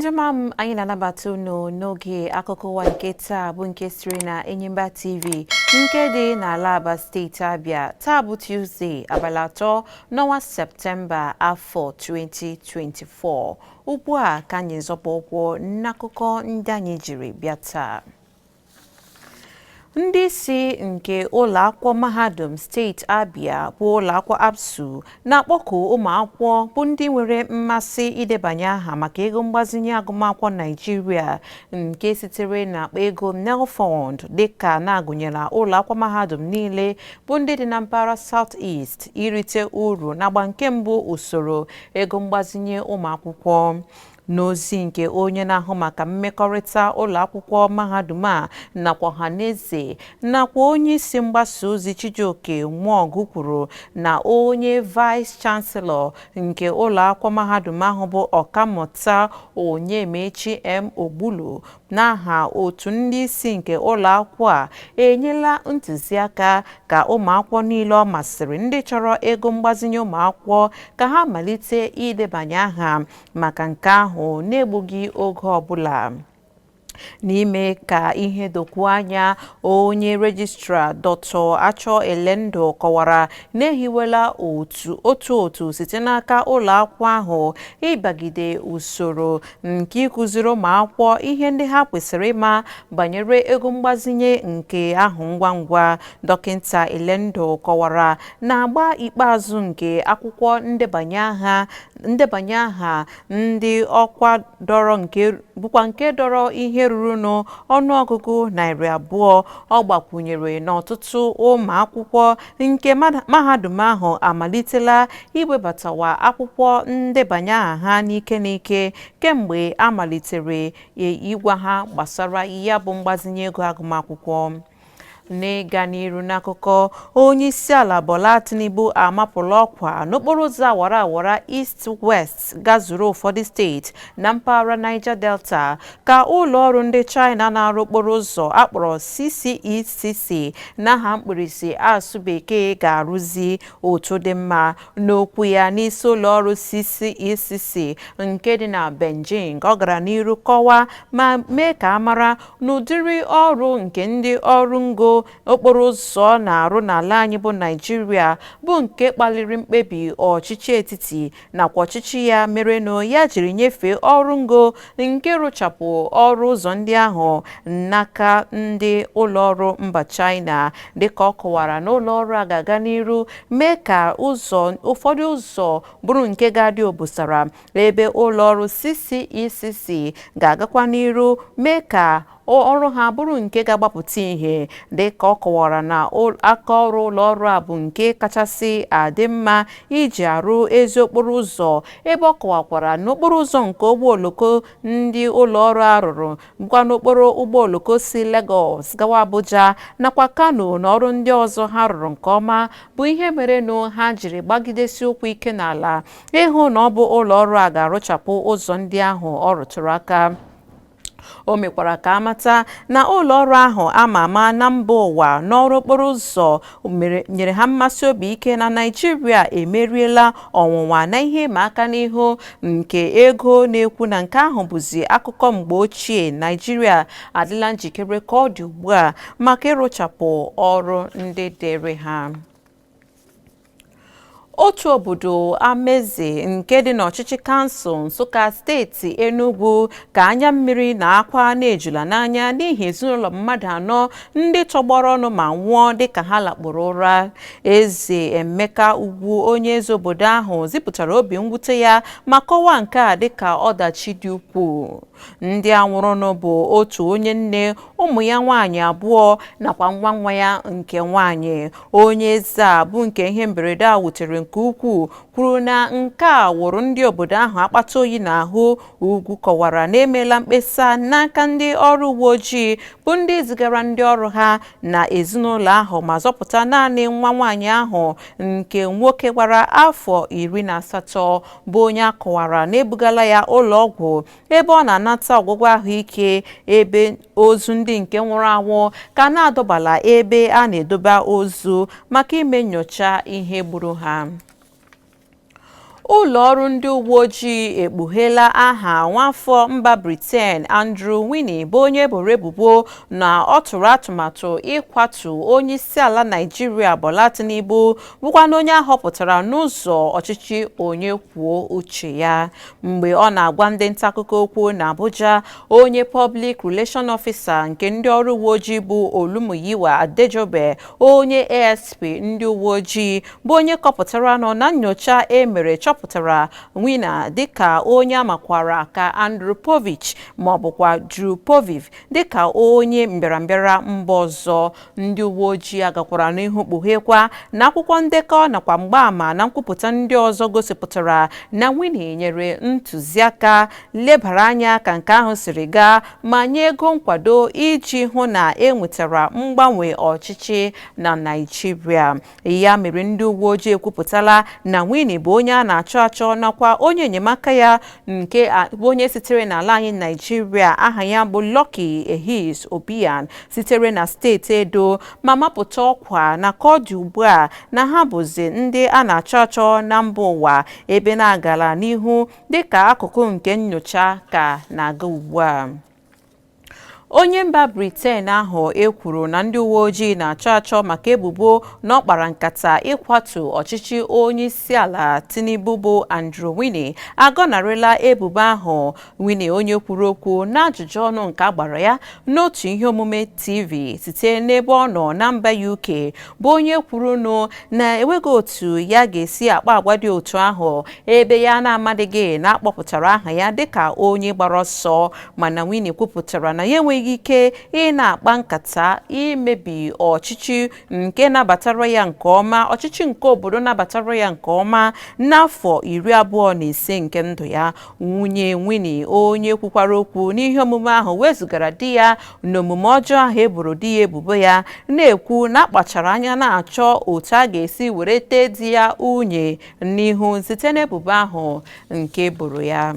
Njemam anyị na-anabata unu n'oge akụkọ ụwa nke taa bụ nke siri na Enyimba TV nke dị n'ala Aba steeti Abia. Taa bụ Tuesday, abalị 3 n'ọnwa Septemba afọ 2024. Ugbu a ka anyị zọpụ ụkwụ n'akụkọ ndị anyị jiri bịa taa. Ndị isi nke ụlọakwụkwọ mahadum steeti Abia bụ ụlọakwụkwọ ABSU na-akpọku ụmụakwụkwọ bụ ndị nwere mmasị idebanye aha maka ego mgbazinye agụmakwụkwọ Naịjirịa nke sitere n'akpa ego NEL Fund dịka na-agụnyela ụlọakwụkwọ mahadum niile bụ ndị dị na mpaghara South East irite uru n'agba nke mbụ usoro ego mgbazinye ụmụakwụkwọ. N'ozi nke onye na-ahụ maka mmekọrịta ụlọakwụkwọ mahadum a nakwa ọhaneze nakwa onye isi mgbasa ozi Chijioke Nwaọgụ kwuru na onye Vice Chancellor nke ụlọakwụkwọ mahadum ahụ bụ Ọkammụta Onyemaechi M. Ogbulu n'aha otu ndị isi nke ụlọakwụkwọ a enyela ntụziaka ka ụmụakwụkwọ niile ọ masịrị ndị chọrọ ego mgbazinye ụmụakwụkwọ ka ha malite idebanye aha maka nke ahụ n'egbughị oge ọbụla. N'ime ka ihe dokwuo anya, onye registrar Dr. Achọ Elendo kọwara na ehiwela otu site n'aka ụlọakwụkwọ ahụ ịbagide usoro nke ịkụziri ụmụakwụkwọ ihe ndị ha kwesịrị ịma banyere ego mgbazinye nke ahụ ngwa ngwa. Dọkịta Elendo kọwara na agba ikpeazụ nke akwụkwọ ndebanye aha ndị ọkwa bụkwa nke dọrọ ihe ruru n'ọnụọgụgụ 200. Ọ gbakwunyere n'ọtụtụ ụmụ akwụkwọ nke mahadum ahụ amalitela iwebatawa akwụkwọ ndebanye aha ha n'ike n'ike kemgbe amalitere ịgwa ha gbasara ya bụ mgbazinye ego agụmakwụkwọ. N'ịga n'iru n'akụkọ, onye isi ala Bola Tinubu amapụla ọkwa n'okporo ụzọ awara awara East West gazuru ụfọdụ steeti na mpaghara Niger Delta ka ụlọ ọrụ ndị China na-arụ okporo ụzọ akpọrọ CCECC n'aha mkpirisi asụ bekee ga-arụzi otu dị mma. N'okwu ya n'isi ụlọ ọrụ CCECC nke dị na Beijing, ọ gara n'iru kọwaa ma mee ka amara n'ụdịrị ọrụ nke ndị ọrụ ngo okporo ụzọ na-arụ n'ala anyị bụ Naịjirịa bụ nke kpaliri mkpebi ọchịchị etiti nakwa ọchịchị ya merenụ ya jiri nyefee ọrụ ngo nke rụchapụ ọrụ ụzọ ndị ahụ n'aka ndị ụlọọrụ mba China. Dịka ọ kọwara na ụlọọrụ a ga-aga n'iru mee ka ụfọdụ ụzọ bụrụ nke ga-adị obosara, ebe ụlọọrụ CCECC ga-agakwa n'iru mee ka ọrụ ha bụrụ nke ga-agbapụta ihe. Dịka ọ kọwara na aka ọrụ ụlọọrụ a bụ nke kachasị adị mma iji arụ ezi okporo ụzọ, ebe ọ kọwakwara na okporo ụzọ nke ụgbọ oloko ndị ụlọọrụ a rụrụ bụkwa n'okporo ụgbọ oloko si Lagos gawa Abuja nakwa Kano na ọrụ ndị ọzọ ha rụrụ nke ọma bụ ihe merenụ ha jiri gbagidesi ụkwụ ike n'ala ịhụ na ọ bụ ụlọọrụ a ga-arụchapụ ụzọ ndị ahụ ọ rụtụrụ aka. O mekwara ka amata na ụlọọrụ ahụ ama ama na mba ụwa n'ọrụ okporo ụzọ nyere ha mmasị obi ike na Naịjirịa emeriela ọnwụnwa na ihe ịma aka n'ihu nke ego na-ekwu na nke ahụ bụzi akụkọ mgbe ochie. Naịjirịa adịla njikere ka ọ dị ugbu a maka ịrụchapụ ọrụ ndị dịrị ha. Otu obodo Amaeze nke dị n'ọchịchị kansụl Nsụka steeti Enugu ka anya mmiri na akwa na-ejula n'anya n'ihi ezinụlọ mmadụ 4 ndị tọgbọrọ ọnụ ma nwụọ dịka ha lakporo ụra. Eze Emeka Ugwu, onye eze obodo ahụ, zipụtara obi mwute ya ma kọwaa nke a dịka ọdachi dị ukwuu. Ndị a nwụrụnụ bụ otu onye nne, ụmụ ya nwaanyị 2 nakwa nwa ya nke nwaanyị. Onye eze a bụ nke ihe mberede a wutere nke ukwuu kwuru na nke a wụrụ ndị obodo ahụ akpata oyi n'ahụ. Ugwu kọwara na emeela mkpesa n'aka ndị ọrụ uwe ojii bụ ndị zigara ndị ọrụ ha na ezinụlọ ahụ ma zọpụta naanị nwa nwaanyị ahụ nke nwoke gbara afọ 18 bụ onye akọwara na ebugala ya ụlọ ọgwụ ebe ọ na-anata ọgwụgwọ ahụike, ebe ozu ndị nke nwụrụ anwụ ka na-adọbala ebe a na-edobe ozu maka ime nnyocha ihe gburu ha. ụlọ ọrụ ndị uwe ojii ekpughela aha nwafọ mba Britain Andrew Wike bụ onye eboro ebubo na ọ tụrụ atụmatụ ịkwatu onye isi ala Naịjirịa Bola Tinubu bụkwa na onye ahọpụtara n'ụzọ ọchịchị onye kwuo uche ya. Mgbe ọ na-agwa ndị nta akụkọ okwu na Abuja, onye Public Relation Officer nke ndị ọrụ uwe ojii bụ Olumuyiwa Adejobe, onye ASP ndị uwe ojii bụ onye kọpụtara nọ na nnyocha emere chọpụtara Wike dịka onye amakwara ka Andropovich ma ọ bụkwa Drupovic dịka onye mbịarambịara mba ọzọ. Ndị uwe ojii agakwara n'ihu kpughekwa na akwụkwọ ndekọ nakwa mgbaama na nkwupụta ndị ọzọ gosipụtara na Wike nyere ntụziaka lebara anya ka nke ahụ siri gaa ma nye ego nkwado iji hụ na enwetara mgbanwe ọchịchị na Naịjirịa. Ya mere ndị uwe ojii ekwupụtala na Wike bụ onye a na-achọ achọ nakwa onye enyemaka ya nke bụ onye sitere n'ala anyị Naịjirịa, aha ya bụ Lucky Ehis Obian, sitere na steeti Edo ma mapụta ọkwa na ka ọ dị ugbu a na ha bụzi ndị a na-achọ achọ na mba ụwa, ebe na-agala n'ihu dịka akụkụ nke nnyocha ka na-aga ugbu a. Onye mba Britain ahụ ekwuru na ndị uwe ojii na-achọ achọ maka ebubo na ọ kpara nkata ịkwatu ọchịchị onye isi ala Tinubu bụ Andrew Wike agọnarịla ebubo ahụ. Wike, onye kwuru okwu n'ajụjụ ọnụ nke agbara ya n'otu ihe omume TV site n'ebe ọ nọ na mba UK, bụ onye kwuru na enweghị otu ya ga-esi akpa agwa dị otu ahụ ebe ya na-amadịghị na akpọpụtara aha ya dịka onye gbara ọsọ, mana Wike kwupụtara na ya enweghị ike ị na-akpa nkata imebi ọchịchị nke nabatara ya nke ọma, ọchịchị nke obodo nabatara ya nke ọma n'afọ 25 nke ndụ ya. Nwunye Wike, onye kwukwara okwu n'ihe omume ahụ, wezugara di ya n'omume ọjọọ ahụ eboro di ya ebubo ya, na-ekwu na akpachara anya na-achọ otu a ga-esi were tee di ya unye n'ihu site n'ebubo ahụ nke eboro ya.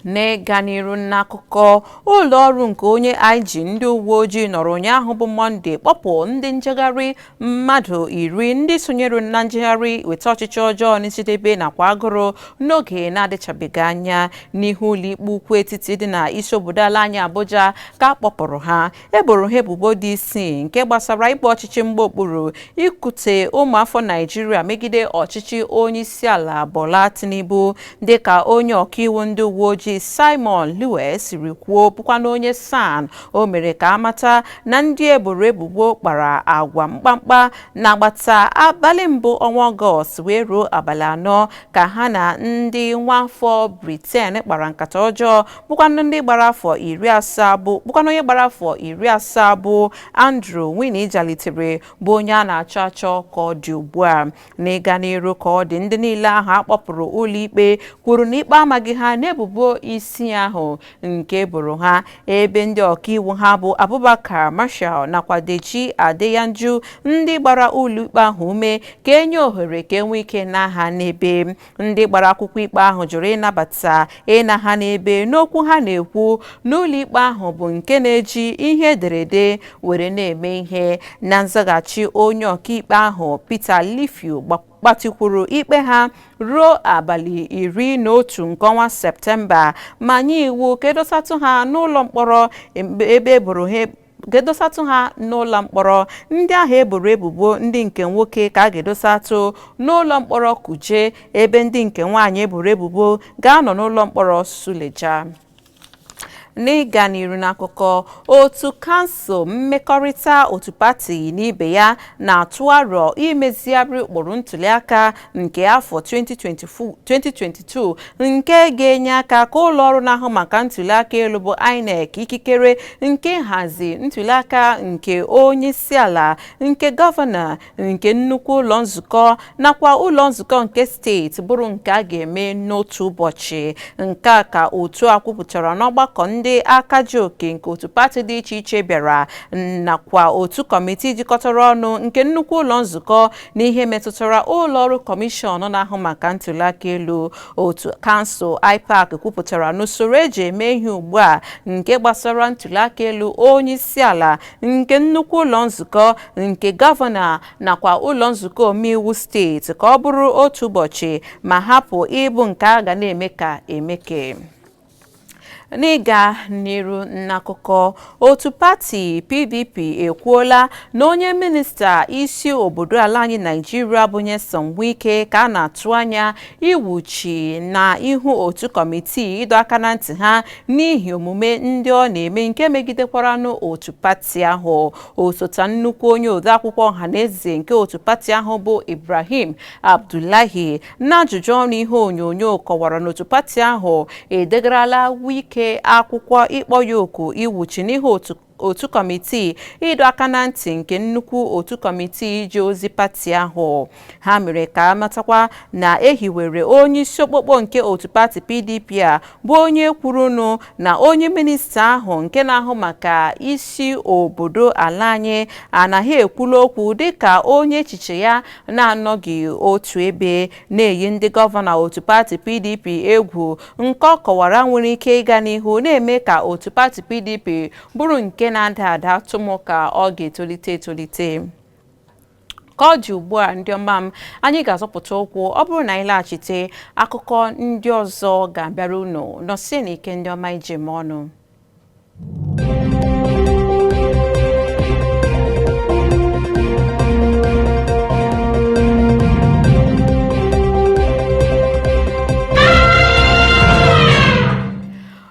N'ịga n'iru n'akụkọ, ụlọ ọrụ nke onye IG ndị uwe ojii nọrọ ụnyaahụ bụ Mọnde kpọpụ ndị njegharị mmadụ 10 ndị sonyere na njegharị weta ọchịchị ọjọọ n'ichedebe nakwa agụrụ n'oge na-adịchabeghị anya n'ihu ụlọikpe ukwu etiti dị na isi obodo ala anyị Abuja ka akpọpụrụ ha. Eboro ha ebubo dị isii nke gbasara ịkpa ọchịchị mgba okpuru, ikute ụmụafọ Naịjirịa megide ọchịchị onye isi ala Bola Tinubu, dịka onye ọkaiwu ndị uwe ojii Simon Lewis siri kwuo, bụkwa na onye SAN. O mere ka amata na ndị eboro ebubo kpara agwa mkpamkpa n'agbata abalị mbụ ọnwa Ọgọst wee ruo abalị 4 ka ha na ndị nwafọ Britain kpara nkata ọjọọ, bụkwa ndị gbara afọ 70 bụkwa onye gbara afọ 70 bụ Andrew Wike jalitere bụ onye a na-achọ achọ ka ọ dị ugbu a. N'ịga n'iru ka ọ dị, ndị niile ahụ akpọpụrụ ụlọikpe kwuru na ikpe amaghị ha n'ebubo isi ahụ nke boro ha, ebe ndị ọkaiwu ha bụ Abubakar Marshal nakwa Deji Adeyanju ndị gbara ụlọikpe ahụ ume ka enye ohere ka enwee ike na ha n'ebe. Ndị gbara akwụkwọ ikpe ahụ jụrụ ịnabata ịna ha n'ebe n'okwu ha na-ekwu n'ụlọikpe ahụ bụ nke na-eji ihe ederede were na-eme ihe. Na nzaghachi, onye ọkaikpe ahụ Peter Lifiu gbatikwuru ikpe ha ruo abalị 11 nke ọnwa Septemba ma nye iwu ka edosatụ ha n'ụlọ mkpọrọ ebe eboro ha ga-edosatụ ha n'ụlọ mkpọrọ. Ndị ahụ eboro ebubo ndị nke nwoke ka a ga-edosatụ n'ụlọ mkpọrọ Kuje, ebe ndị nke nwaanyị eboro ebubo ga-anọ n'ụlọ mkpọrọ Suleja. N'ịga n'iru n'akụkọ, otu kansụl mmekọrịta otu pati n'ibe ya na-atụ aro imezigharị ụkpụrụ ntuliaka nke afọ 2022 nke ga-enye aka ka ụlọ ọrụ na-ahụ maka ntuliaka elu bụ INEC ikikere nke nhazi ntuliaka nke onye isi ala, nke gọvanọ, nke nnukwu ụlọ nzukọ nakwa ụlọ nzukọ nke steeti bụrụ nke a ga-eme n'otu ụbọchị. Nke a ka otu a kwupụtara n'ọgbakọ ndị ndị aka ji oke nke otu pati dị iche iche bịara nakwa otu kọmitii jikọtara ọnụ nke nnukwu ụlọ nzukọ n'ihe metụtara ụlọ ọrụ kọmishọn na-ahụ maka ntụliaka elu. Otu kansụl IPOB kwupụtara n'usoro eji eme ihe ugbu a nke gbasara ntụliaka elu onye isi ala nke nnukwu ụlọ nzukọ nke gọvanọ nakwa ụlọ nzukọ omeiwu steeti ka ọ bụrụ otu ụbọchị ma hapụ ịbụ nke a ga na-eme ka emeke. N'ịga n'iru n'akụkọ, otu pati PDP ekwuola na onye minista isi obodo ala anyị Naịjirịa bụ Wike ka a na-atụ anya iwuchi na ihu otu kọmitii ịdọ aka na ntị ha n'ihi omume ndị ọ na-eme nke megidekwara n'otu pati ahụ. Osote nnukwu onye odeakwụkwọ ọhaneze nke otu pati ahụ bụ Ibrahim Abdullahi n'ajụjụ ọnụ ihe onyonyo kọwara n'otu pati ahụ edegarala Wike akwụkwọ ịkpọ ya oku iwuchi n'ihu otu kọmitii ịdọ aka na ntị nke nnukwu otu kọmitii ije ozi pati ahụ. Ha mere ka amatakwa na ehiwere onye isi okpokpo nke otu pati PDP a bụ onye kwurunu na onye minista ahụ nke na-ahụ maka isi obodo ala anyị anaghị ekwulu okwu dịka onye echiche ya na-anọghị otu ebe na-eyi ndị gọvanọ otu pati PDP egwu nke ọ kọwara nwere ike ịga n'ihu na-eme ka otu pati PDP bụrụ nke na-ada ada tụmụ ka ọ ga-etolite etolite. Ka ọ dị ugbu a ndị ọma m, anyị ga-azọpụta okwu ọ bụrụ na anyị laghachite akụkọ ndị ọzọ ga-abịara unu nọsie n'ike ndị ọma ije m ọnụ.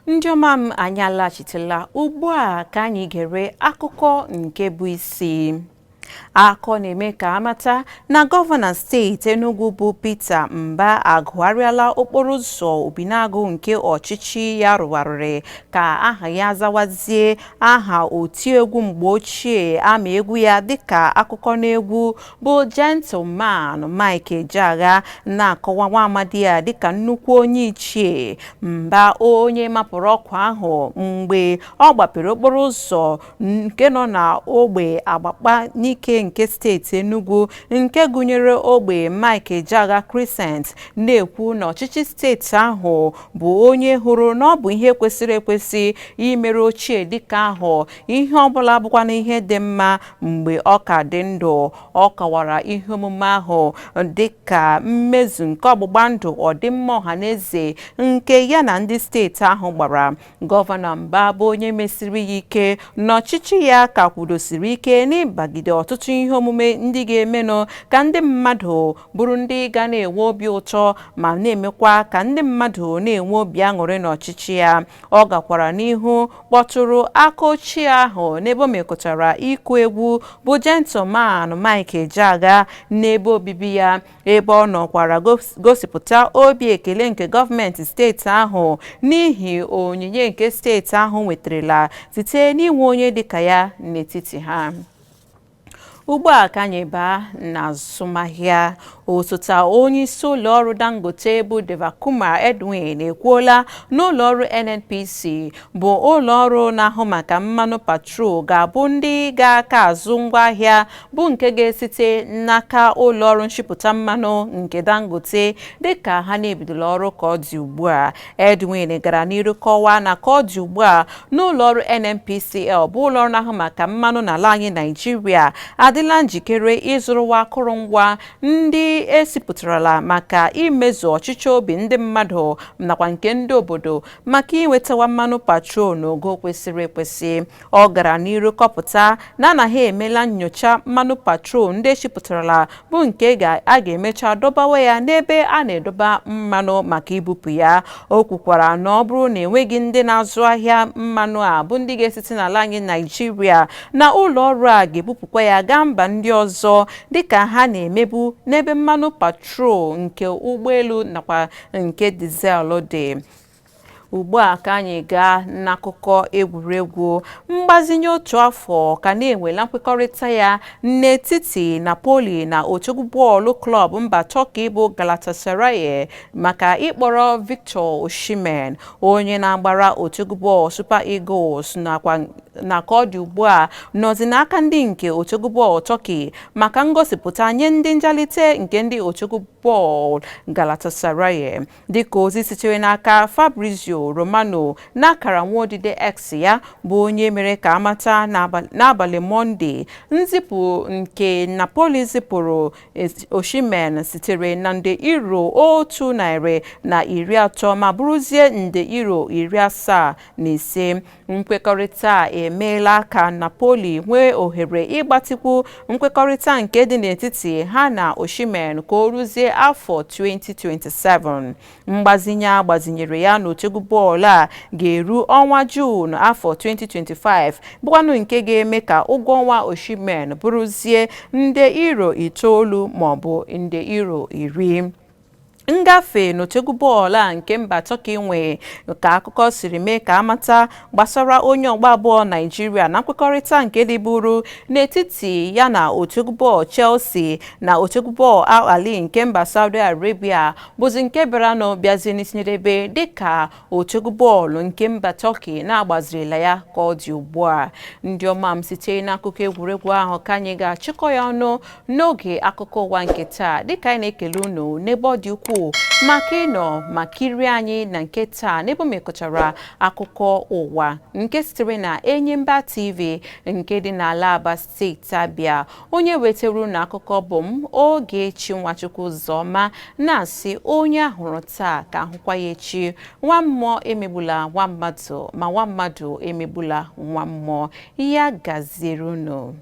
Ndị ọma m, anyị alaghachitela ugbu a ka anyị gere akụkọ nke bụ isi. Akọ na-eme ka amata na gọvanọ steeti Enugu bụ Peter Mba agụgharịala okporo ụzọ Obinagụ nke ọchịchị ya rụgharịrị ka aha ya zawazie aha otiegwu mgbe ochie ama egwu ya dịka akụkọ n'egwu bụ gentleman Mike Ejeagha na-akọwa nwa amadi ya dịka nnukwu onye ichie. Mba onye mapụrụ ọkwa ahụ mgbe ọ gbapere okporo ụzọ nke nọ na ogbe Agbakpa n'ike nke steeti Enugu nke gụnyere ogbe Mike Ejeagha Crescent na-ekwu na ọchịchị steeti ahụ bụ onye hụrụ na ọ bụ ihe kwesịrị ekwesị imere ochie dịka ahụ ihe ọbụla bụkwa na ihe dị mma mgbe ọ ka dị ndụ. Ọ kọwara ihe omume ahụ dịka mmezu nke ọgbụgba ndụ ọdịmma ọhaneze nke ya na ndị steeti ahụ gbara. Gọvanọ Mba bụ onye mesiri ya ike na ọchịchị ya ka kwudosiri ike n'ịbagide ọtụtụ ihe omume ndị ga-emenụ ka ndị mmadụ bụrụ ndị ga na-enwe obi ụtọ ma na-emekwa ka ndị mmadụ na-enwe obi aṅụrị n'ọchịchị ya. Ọ gakwara n'ihu kpọtụrụ aka ochie ahụ n'ebe o mekọtara ịkụ egwu bụ gentleman Mike Ejeagha n'ebe obibi ya, ebe ọ nọkwara gosipụta obi ekele nke gọọmenti steeti ahụ n'ihi onyinye nke steeti ahụ nwetarala site n'inwe onye dịka ya n'etiti ha. Ugbu a ka anyị baa n'azụmahịa. Osote onye isi ụlọ ọrụ Dangote bụ Devakuma Edwin ekwuola na ụlọ ọrụ NNPC bụ ụlọ ọrụ na-ahụ maka mmanụ patrol ga-abụ ndị ga-aka azụ ngwaahịa bụ nke ga-esite n'aka ụlọ ọrụ nchịpụta mmanụ nke Dangote dịka ha na-ebidola ọrụ ka ọ dị ugbu a. Edwin gara n'iru kọwaa na ka ọ dị ugbu a n'ụlọ ọrụ NNPCL bụ ụlọ ọrụ na-ahụ maka mmanụ n'ala anyị Naịjirịa adịla njikere ịzụrụwa akụrụngwa ndị esipụtarala maka imezu ọchịchị obi ndị mmadụ nakwa nke ndị obodo maka inwetawa mmanụ patrol n'ogo kwesịrị ekwesị. Ọ gara n'iru kọpụta na anaghị emela nnyocha mmanụ patrol ndị esipụtarala bụ nke a ga-emecha dọbawa ya n'ebe a na-edoba mmanụ maka ibupụ ya. O kwukwara na ọ bụrụ na enweghị ndị na-azụ ahịa mmanụ a bụ ndị ga-esite n'ala anyị Naịjirịa na ụlọ ọrụ a ga-ebupụkwa ya gaa mba ndị ọzọ dịka ha na-emebu n'ebe mmanụ patrol nke ụgbọelu nakwa nke dizel dị. ugbu a ka anyị gaa n'akụkọ egwuregwu. Mgbazinye otu afọ ka na-enwela nkwekọrịta ya n'etiti Napoli na otu bọọlụ klọb mba Turkey bụ Galatasaray maka ịkpọrọ Victor Osimhen, onye na-agbara otu bọọlụ Super Eagles na ka ọ dị ugbu a nọzi n'aka ndị nke otu bọọlụ Turkey maka ngosipụta nye ndị njalite nke ndị otu bọọlụ Galatasaray. Dịka ozi sitere n'aka Fabrizio Romano n'akara nwaodide X ya bụ onye mere ka amata n'abalị Mọnde, nzipụ nke Napoli zipụrụ Osimhen sitere na nde euro 130 ma bụrụzie nde euro 75. Nkwekọrịta emeela ka Napoli nwee ohere ịgbatịkwu nkwekọrịta nke dị n'etiti ha na Osimhen ka o ruzie afọ 2027. Mgbazinye agbazinyere ya n'otu bọọlụ a ga-eru ọnwa Juun afọ 2025, bụkwanụ nke ga-eme ka ụgwọ ọnwa Osimhen bụrụzie nde euro 9 maọbụ nde euro 10. Ngafe n'otu bọọlụ a nke mba Turkey nwe ka akụkọ siri mee ka amata gbasara onye ọgba bọọlụ Nigeria na nkwekọrịta nke dịburu n'etiti ya na otu bọọlụ Chelsea na otu bọọlụ Al Ahly nke mba Saudi Arabia bụzi nke bịara n'ọbịazi n'itinyedebe dịka otu bọọlụ nke mba Turkey na-agbazirila ya ka ọ dị ugbu a. Ndị ọma m site n'akụkọ egwuregwu ahụ ka anyị ga-achịkọ ya ọnụ n'oge akụkọ ụwa nke taa, dịka anyị na-ekele unu n'ebe ọ dị ukwuu maka ịnọ ma kirie anyị na nke taa n'ebe mekọchara akụkọ ụwa nke sitere na Enyimba TV nke dị n'ala Aba steeti Abịa. Onye wetara na akụkọ bụ m Ogechi Nwachukwu Zọma, na-asị onye ahụrụ taa ka ahụkwa ya echi. Nwa mmụọ emegbula nwa mmadụ, ma nwa mmadụ emegbula nwa mmụọ. Ya gaziere unu.